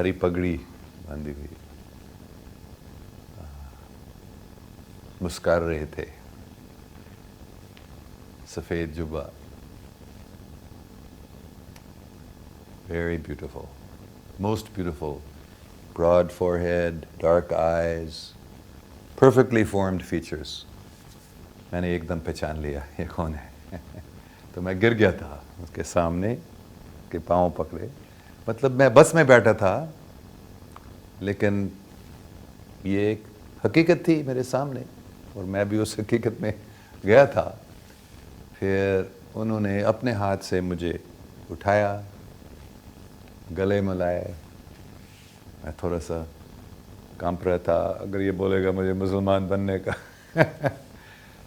ہری پگڑی باندھی ہوئی مسکر رہے تھے, سفید Jabba, very beautiful, most beautiful, broad forehead, dark eyes, perfectly formed features. میں نے ایک دم پہچان لیا یہ کون ہے. تو میں گر گیا تھا اس کے سامنے, کے پاؤں پکڑے. مطلب میں بس میں بیٹھا تھا لیکن یہ ایک حقیقت تھی میرے سامنے اور میں بھی اس حقیقت میں گیا تھا. پھر انہوں نے اپنے ہاتھ سے مجھے اٹھایا, گلے ملائے. میں تھوڑا سا کانپ رہا تھا, اگر یہ بولے گا مجھے مسلمان بننے کا.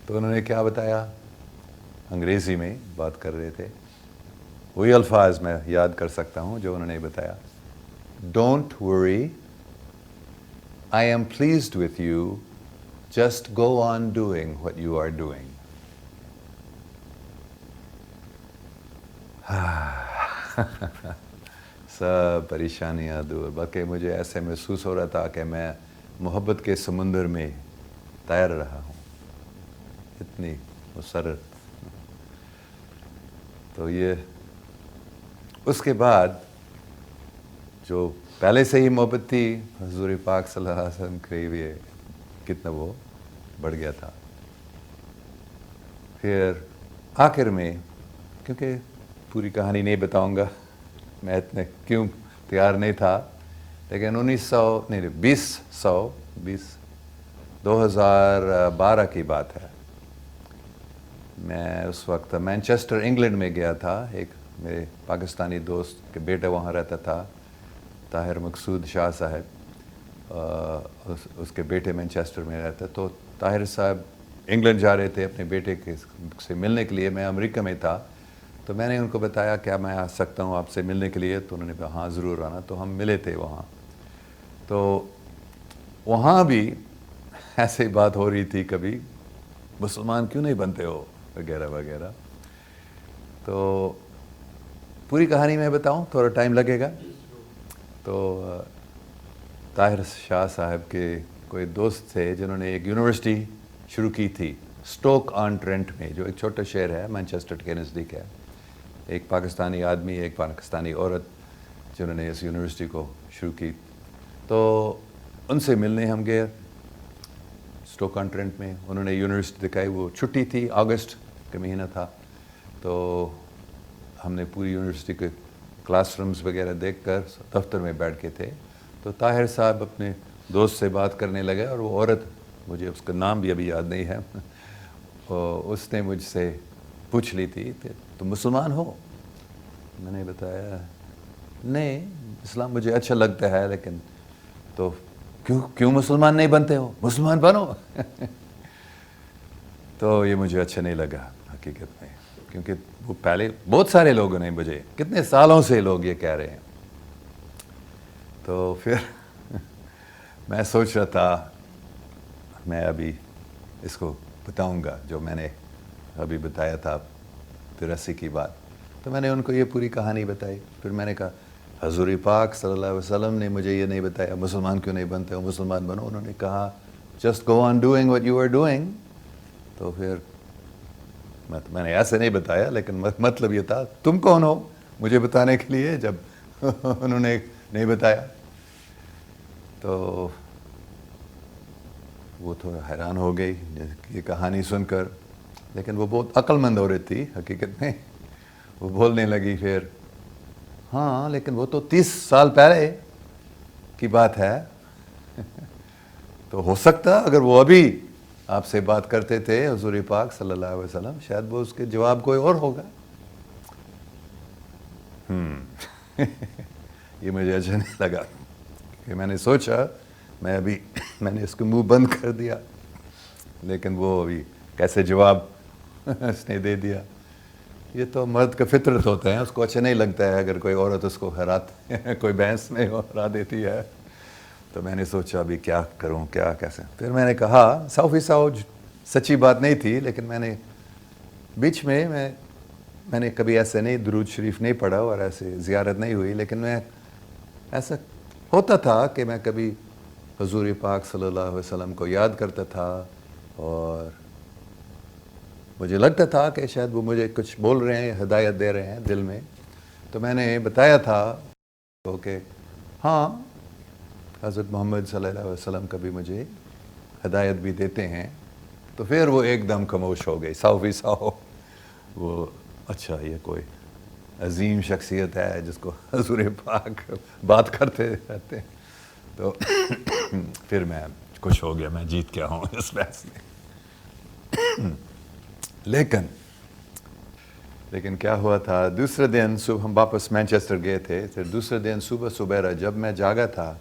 تو انہوں نے کیا بتایا, انگریزی میں بات کر رہے تھے, وہی الفاظ میں یاد کر سکتا ہوں جو انہوں نے بتایا. Don't worry, I am pleased with you, just go on doing what you are doing. سب پریشانیاں دور. باقی مجھے ایسے محسوس ہو رہا تھا کہ میں محبت کے سمندر میں تیر رہا ہوں, اتنی مسرت. تو یہ اس کے بعد جو پہلے سے ہی محبت تھی حضور پاک صلی اللہ علیہ وسلم قریب, یہ کتنا وہ بڑھ گیا تھا. پھر آخر میں, کیونکہ پوری کہانی نہیں بتاؤں گا, میں اتنے کیوں تیار نہیں تھا, لیکن 2012 کی بات ہے. میں اس وقت مینچسٹر انگلینڈ میں گیا تھا. ایک میرے پاکستانی دوست کے بیٹا وہاں رہتا تھا, طاہر مقصود شاہ صاحب, اس کے بیٹے مینچسٹر میں رہتا. تو طاہر صاحب انگلینڈ جا رہے تھے اپنے بیٹے سے ملنے کے لیے. میں امریکہ میں تھا, تو میں نے ان کو بتایا کیا میں آ سکتا ہوں آپ سے ملنے کے لیے. تو انہوں نے کہا ہاں ضرور آنا. تو ہم ملے تھے وہاں. تو وہاں بھی ایسے ہی بات ہو رہی تھی, کبھی مسلمان کیوں نہیں بنتے ہو وغیرہ وغیرہ. تو پوری کہانی میں بتاؤں, تھوڑا ٹائم لگے گا. تو طاہر شاہ صاحب کے کوئی دوست تھے جنہوں نے ایک یونیورسٹی شروع کی تھی اسٹوک آن ٹرینٹ میں, جو ایک چھوٹا شہر ہے مانچسٹر کے نزدیک ہے. ایک پاکستانی آدمی, ایک پاکستانی عورت, جنہوں نے اس یونیورسٹی کو شروع کی. تو ان سے ملنے ہم گئے اسٹوک آن ٹرینٹ میں. انہوں نے یونیورسٹی دکھائی, وہ چھٹی تھی, اگست کا مہینہ تھا. تو ہم نے پوری یونیورسٹی کے کلاس رومز وغیرہ دیکھ کر دفتر میں بیٹھ کے تھے. تو طاہر صاحب اپنے دوست سے بات کرنے لگے, اور وہ عورت, مجھے اس کا نام بھی ابھی یاد نہیں ہے, اس نے مجھ سے پوچھ لی تھی تم مسلمان ہو. میں نے بتایا نہیں, اسلام مجھے اچھا لگتا ہے, لیکن تو کیوں مسلمان نہیں بنتے ہو, مسلمان بنو. تو یہ مجھے اچھا نہیں لگا حقیقت میں, کیونکہ وہ پہلے بہت سارے لوگوں نے مجھے, کتنے سالوں سے لوگ یہ کہہ رہے ہیں. تو پھر میں سوچ رہا تھا میں ابھی اس کو بتاؤں گا جو میں نے ابھی بتایا تھا 83 کی بات. تو میں نے ان کو یہ پوری کہانی بتائی. پھر میں نے کہا حضور پاک صلی اللہ علیہ وسلم نے مجھے یہ نہیں بتایا مسلمان کیوں نہیں بنتے ہو, مسلمان بنو. انہوں نے کہا just go on doing what you are doing. تو پھر میں نے ایسے نہیں بتایا, لیکن مطلب یہ تھا تم کون ہو مجھے بتانے کے لیے, جب انہوں نے نہیں بتایا. تو وہ تھوڑا حیران ہو گئی یہ کہانی سن کر, لیکن وہ بہت عقل مند عورت تھی حقیقت میں. وہ بولنے لگی پھر, ہاں لیکن وہ تو 30 سال پہلے کی بات ہے. تو ہو سکتا اگر وہ ابھی آپ سے بات کرتے تھے حضور پاک صلی اللہ علیہ وسلم, شاید وہ اس کے جواب کوئی اور ہوگا. یہ مجھے اچھا نہیں لگا کہ میں نے سوچا میں نے اس کو منہ بند کر دیا, لیکن وہ ابھی کیسے جواب اس نے دے دیا. یہ تو مرد کا فطرت ہوتا ہے, اس کو اچھا نہیں لگتا ہے اگر کوئی عورت اس کو کوئی بحث میں ہرا دیتی ہے. تو میں نے سوچا ابھی کیا کروں, کیا کیسے. پھر میں نے کہا 100% سچی بات نہیں تھی, لیکن میں نے بیچ میں نے کبھی ایسے نہیں درود شریف نہیں پڑھا اور ایسے زیارت نہیں ہوئی, لیکن میں ایسا ہوتا تھا کہ میں کبھی حضور پاک صلی اللہ علیہ وسلم کو یاد کرتا تھا اور مجھے لگتا تھا کہ شاید وہ مجھے کچھ بول رہے ہیں، ہدایت دے رہے ہیں دل میں. تو میں نے بتایا تھا کہ ہاں حضرت محمد صلی اللہ علیہ وسلم کبھی مجھے ہدایت بھی دیتے ہیں. تو پھر وہ ایک دم خاموش ہو گئی، 100%. وہ اچھا یہ کوئی عظیم شخصیت ہے جس کو حضور پاک بات کرتے رہتے ہیں. تو پھر میں خوش ہو گیا، میں جیت گیا ہوں اس بحث میں. لیکن کیا ہوا تھا، دوسرے دن صبح ہم واپس مینچسٹر گئے تھے. پھر دوسرے دن صبح سبیرہ جب میں جاگا تھا،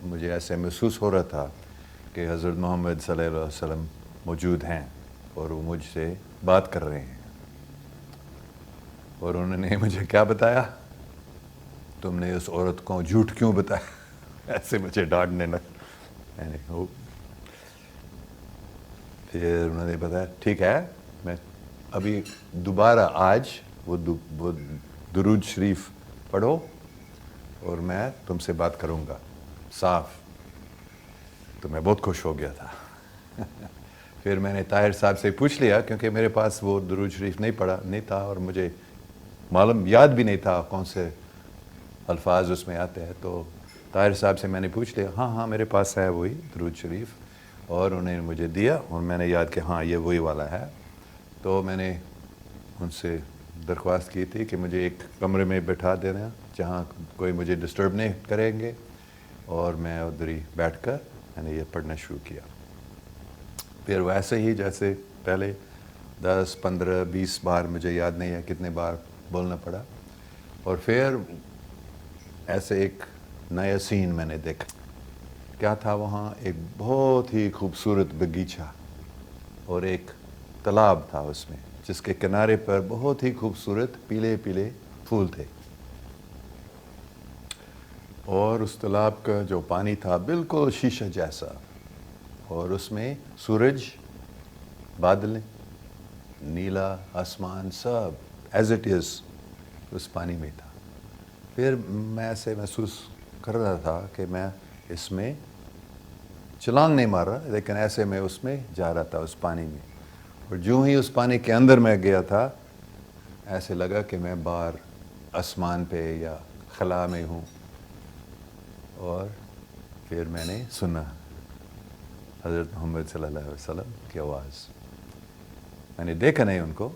مجھے ایسے محسوس ہو رہا تھا کہ حضرت محمد صلی اللہ علیہ وسلم موجود ہیں اور وہ مجھ سے بات کر رہے ہیں. اور انہوں نے مجھے کیا بتایا، تم نے اس عورت کو جھوٹ کیوں بتایا. ایسے مجھے ڈانٹنے لگا. پھر انہوں نے بتایا ٹھیک ہے، میں ابھی دوبارہ آج وہ درود شریف پڑھو اور میں تم سے بات کروں گا صاف. تو میں بہت خوش ہو گیا تھا. پھر میں نے طاہر صاحب سے پوچھ لیا، کیونکہ میرے پاس وہ درود شریف نہیں تھا اور مجھے معلوم یاد بھی نہیں تھا کون سے الفاظ اس میں آتے ہیں. تو طاہر صاحب سے میں نے پوچھ لیا، ہاں میرے پاس ہے وہی درود شریف. اور انہوں نے مجھے دیا اور میں نے یاد کہ ہاں یہ وہی والا ہے. تو میں نے ان سے درخواست کی تھی کہ مجھے ایک کمرے میں بٹھا دینا جہاں کوئی مجھے ڈسٹرب نہیں کریں گے، اور میں ادھر ہی بیٹھ کر میں نے یہ پڑھنا شروع کیا. پھر ویسے ہی جیسے پہلے 10 15 20 بار، مجھے یاد نہیں ہے کتنے بار بولنا پڑا. اور پھر ایسے ایک نیا سین میں نے دیکھا. کیا تھا وہاں؟ ایک بہت ہی خوبصورت باغیچہ اور ایک تالاب تھا اس میں، جس کے کنارے پر بہت ہی خوبصورت پیلے پیلے پھول تھے. اور اس تالاب کا جو پانی تھا بالکل شیشہ جیسا، اور اس میں سورج، بادل، نیلا آسمان سب ایز اٹ از اس پانی میں تھا. پھر میں ایسے محسوس کر رہا تھا کہ میں اس میں چھلانگ نہیں مار رہا، لیکن ایسے میں اس میں جا رہا تھا اس پانی میں. اور جو ہی اس پانی کے اندر میں گیا تھا، ایسے لگا کہ میں باہر آسمان پہ یا خلا میں ہوں. اور پھر میں نے سنا حضرت محمد صلی اللہ علیہ وسلم کی آواز. میں نے دیکھا نہیں ان کو،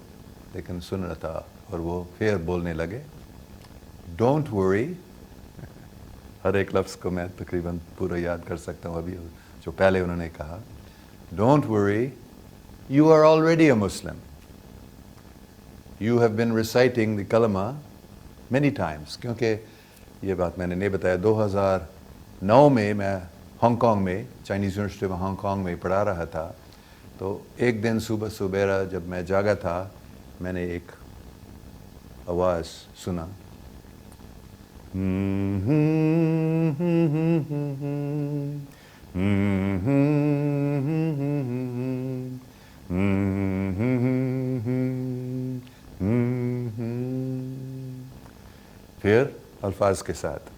لیکن سن رہا تھا. اور وہ پھر بولنے لگے، ڈونٹ ورری. ہر ایک لفظ کو میں تقریباً پورا یاد کر سکتا ہوں ابھی، جو پہلے انہوں نے کہا. Don't worry, you are already a Muslim. You have been reciting the kalma many Times. کیونکہ یہ بات میں نے نہیں بتایا، 2009 میں ہانگ کانگ میں، چائنیز یونیورسٹی میں ہانگ کانگ میں پڑھا رہا تھا. تو ایک دن صبح سبیرہ جب میں جاگا تھا، میں نے ایک آواز سنا، پھر الفاظ کے ساتھ،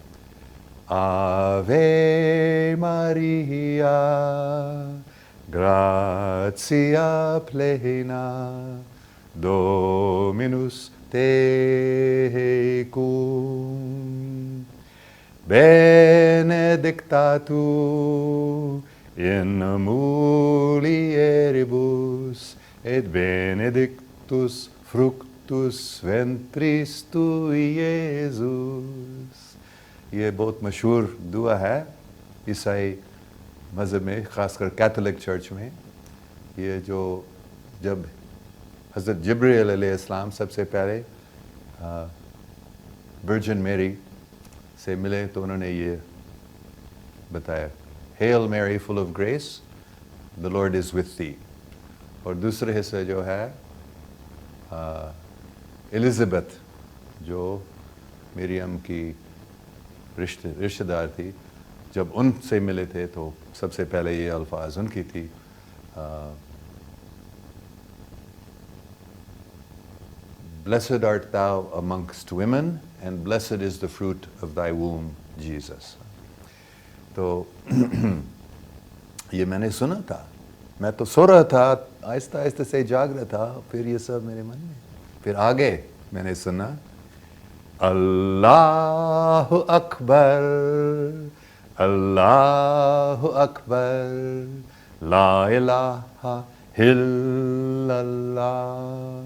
آوے ماریا گراتیا پلینا ڈومینوس tecum, benedicta tu in mulieribus, et benedictus fructus ventris tui, Iesus. یہ بہت مشہور دعا ہے عیسائی مذہب میں، خاص کر کیتھولک چرچ میں. یہ جو جب حضرت جبرائیل علیہ السلام سب سے پہلے ورجن میری سے ملے تو انہوں نے یہ بتایا، Hail Mary full of grace, the Lord is with thee. اور دوسرے حصہ جو ہے الزبتھ، جو مریم کی رشتہ دار تھی، جب ان سے ملے تھے تو سب سے پہلے یہ الفاظ ان کی تھی، Blessed art thou amongst women, and blessed is the fruit of thy womb, Jesus. تو یہ میں نے سنا تھا، میں تو سو رہا تھا، آہستہ آہستہ سے جاگ رہا تھا، پھر یہ سب میرے من میں، پھر آگے میں نے سنا اللہ اکبر، اللہ اکبر، لا الہ الا اللہ،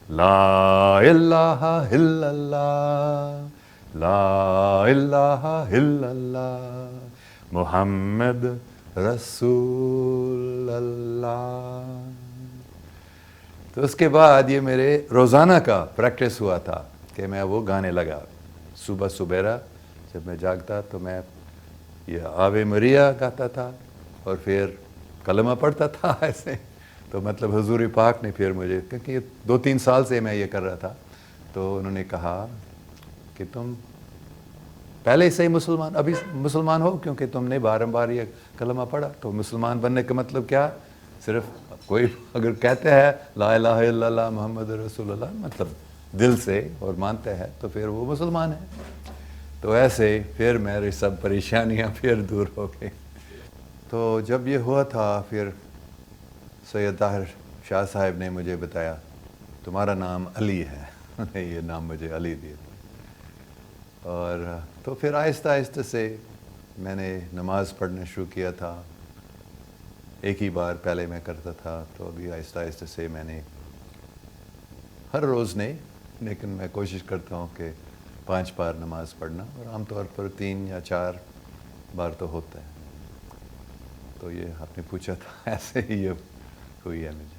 لا الہ الا اللہ، لا الہ الا اللہ، محمد رسول اللہ۔ تو اس کے بعد یہ میرے روزانہ کا پریکٹس ہوا تھا کہ میں وہ گانے لگا، صبح سبیرا جب میں جاگتا تو میں یہ آوے مریا گاتا تھا اور پھر کلمہ پڑھتا تھا ایسے۔ تو مطلب حضور پاک نے پھر مجھے، کیونکہ 2-3 سال سے میں یہ کر رہا تھا، تو انہوں نے کہا کہ تم پہلے سے ہی مسلمان، ابھی مسلمان ہو کیونکہ تم نے بار یہ کلمہ پڑھا۔ تو مسلمان بننے کا مطلب کیا؟ صرف کوئی اگر کہتے ہیں لا الہ الا اللہ محمد رسول اللہ، مطلب دل سے اور مانتے ہیں، تو پھر وہ مسلمان ہے۔ تو ایسے پھر میری سب پریشانیاں پھر دور ہو گئی۔ تو جب یہ ہوا تھا، پھر سید طاہر شاہ صاحب نے مجھے بتایا تمہارا نام علی ہے، یہ نام مجھے علی دیے تھے۔ اور تو پھر آہستہ آہستہ سے میں نے نماز پڑھنا شروع کیا تھا، ایک ہی بار پہلے میں کرتا تھا، تو ابھی آہستہ آہستہ سے میں نے ہر روز نہیں، لیکن میں کوشش کرتا ہوں کہ 5 بار نماز پڑھنا، اور عام طور پر 3 یا 4 بار تو ہوتا ہے۔ تو یہ آپ نے پوچھا تھا، ایسے ہی یہ ہوئی ہے مجھے۔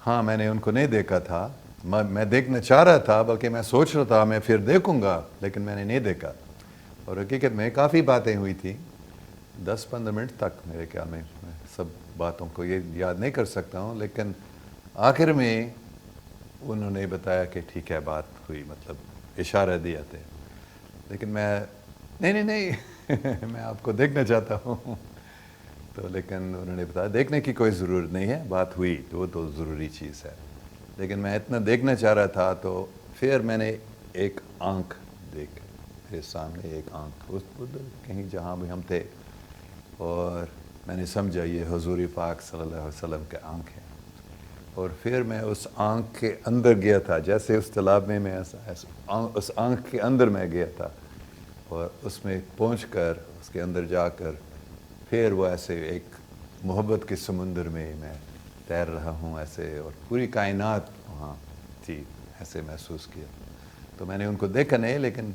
ہاں میں نے ان کو نہیں دیکھا تھا، میں دیکھنا چاہ رہا تھا، بلکہ میں سوچ رہا تھا میں پھر دیکھوں گا، لیکن میں نے نہیں دیکھا۔ اور حقیقت میں کافی باتیں ہوئی تھیں، 10-15 منٹ تک میرے خیال میں سب باتوں کو یہ یاد نہیں کر سکتا ہوں، لیکن آخر میں انہوں نے بتایا کہ ٹھیک ہے بات ہوئی، مطلب اشارہ دیا تھے، لیکن میں نہیں میں آپ کو دیکھنا چاہتا ہوں۔ تو لیکن انہوں نے بتایا دیکھنے کی کوئی ضرورت نہیں ہے، بات ہوئی تو وہ تو ضروری چیز ہے، لیکن میں اتنا دیکھنا چاہ رہا تھا۔ تو پھر میں نے ایک آنکھ دیکھ، میرے سامنے ایک آنکھ ادھر کہیں جہاں بھی ہم تھے، اور میں نے سمجھا یہ حضور پاک صلی اللہ علیہ وسلم کے آنکھ ہے۔ اور پھر میں اس آنکھ کے اندر گیا تھا، جیسے اس تالاب میں اس آنکھ کے اندر میں گیا تھا، اور اس میں پہنچ کر اس کے اندر جا کر پھر وہ ایسے ایک محبت کے سمندر میں تیر رہا ہوں ایسے، اور پوری کائنات وہاں تھی، ایسے محسوس کیا۔ تو میں نے ان کو دیکھا نہیں، لیکن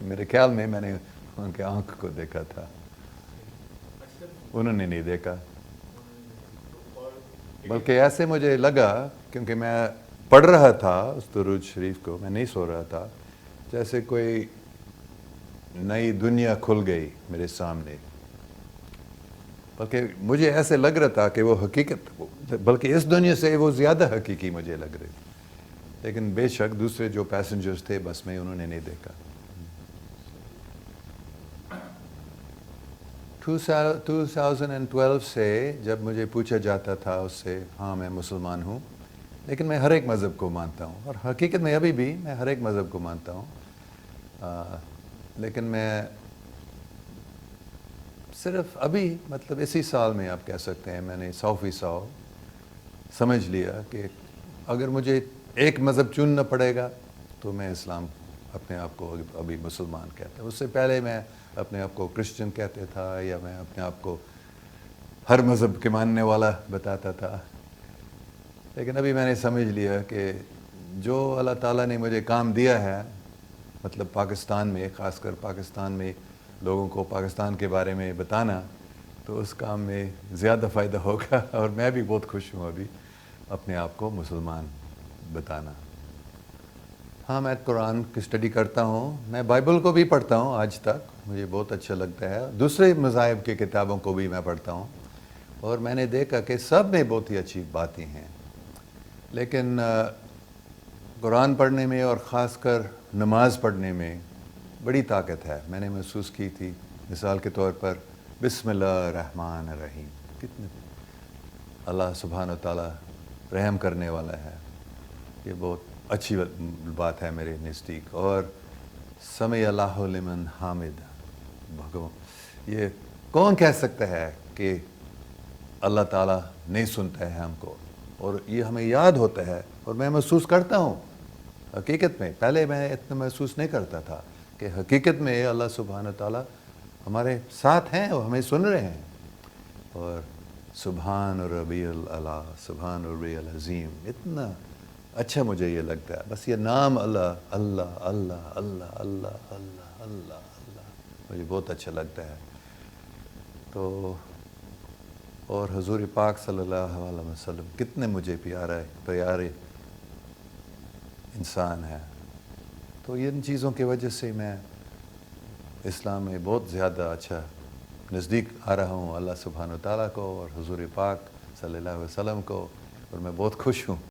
میرے خیال میں نے ان کے آنکھ کو دیکھا تھا، انہوں نے نہیں دیکھا۔ بلکہ ایسے مجھے لگا، کیونکہ میں پڑھ رہا تھا اس درود شریف کو، میں نہیں سو رہا تھا، جیسے کوئی نئی دنیا کھل گئی میرے سامنے۔ بلکہ مجھے ایسے لگ رہا تھا کہ وہ حقیقت، بلکہ اس دنیا سے وہ زیادہ حقیقی مجھے لگ رہی تھی، لیکن بے شک دوسرے جو پیسنجرز تھے بس میں، انہوں نے نہیں دیکھا۔ 2012 سے جب مجھے پوچھا جاتا تھا اس سے، ہاں میں مسلمان ہوں، لیکن میں ہر ایک مذہب کو مانتا ہوں، اور حقیقت میں ابھی بھی میں ہر ایک مذہب کو مانتا ہوں، لیکن میں صرف ابھی مطلب اسی سال میں آپ کہہ سکتے ہیں میں نے 100% سمجھ لیا کہ اگر مجھے ایک مذہب چننا پڑے گا تو میں اسلام اپنے آپ کو ابھی مسلمان کہتا ہوں۔ اس سے پہلے میں اپنے آپ کو کرسچن کہتا تھا، یا میں اپنے آپ کو ہر مذہب کے ماننے والا بتاتا تھا، لیکن ابھی میں نے سمجھ لیا کہ جو اللہ تعالیٰ نے مجھے کام دیا ہے، مطلب پاکستان میں، خاص کر پاکستان میں لوگوں کو پاکستان کے بارے میں بتانا، تو اس کام میں زیادہ فائدہ ہوگا، اور میں بھی بہت خوش ہوں ابھی اپنے آپ کو مسلمان بتانا۔ ہاں میں قرآن کی اسٹڈی کرتا ہوں، میں بائبل کو بھی پڑھتا ہوں آج تک، مجھے بہت اچھا لگتا ہے، دوسرے مذاہب کی کتابوں کو بھی میں پڑھتا ہوں، اور میں نے دیکھا کہ سب میں بہت ہی اچھی باتیں ہیں، لیکن قرآن پڑھنے میں اور خاص کر نماز پڑھنے میں بڑی طاقت ہے۔ میں نے محسوس کی تھی، مثال کے طور پر بسم اللہ الرحمن الرحیم، کتنے اللہ سبحانہ و تعالیٰ رحم کرنے والا ہے، یہ بہت اچھی بات ہے میرے نزدیک۔ اور سمع اللہ لمن حامد، یہ کون کہہ سکتا ہے کہ اللہ تعالیٰ نہیں سنتا ہے ہم کو؟ اور یہ ہمیں یاد ہوتا ہے، اور میں محسوس کرتا ہوں حقیقت میں، پہلے میں اتنا محسوس نہیں کرتا تھا کہ حقیقت میں اللہ سبحانہ تعالیٰ ہمارے ساتھ ہیں اور ہمیں سن رہے ہیں۔ اور سبحان ربی العلیٰ، سبحان ربی العظیم، اتنا اچھا مجھے یہ لگتا ہے، بس یہ نام اللہ اللہ اللہ اللہ اللہ اللہ اللہ اللہ مجھے بہت اچھا لگتا ہے۔ تو اور حضور پاک صلی اللہ علیہ وسلم کتنے مجھے پیارے انسان ہیں۔ تو ان چیزوں کی وجہ سے میں اسلام میں بہت زیادہ اچھا نزدیک آ رہا ہوں اللہ سبحانہ تعالیٰ کو اور حضور پاک صلی اللہ علیہ وسلم کو، اور میں بہت خوش ہوں۔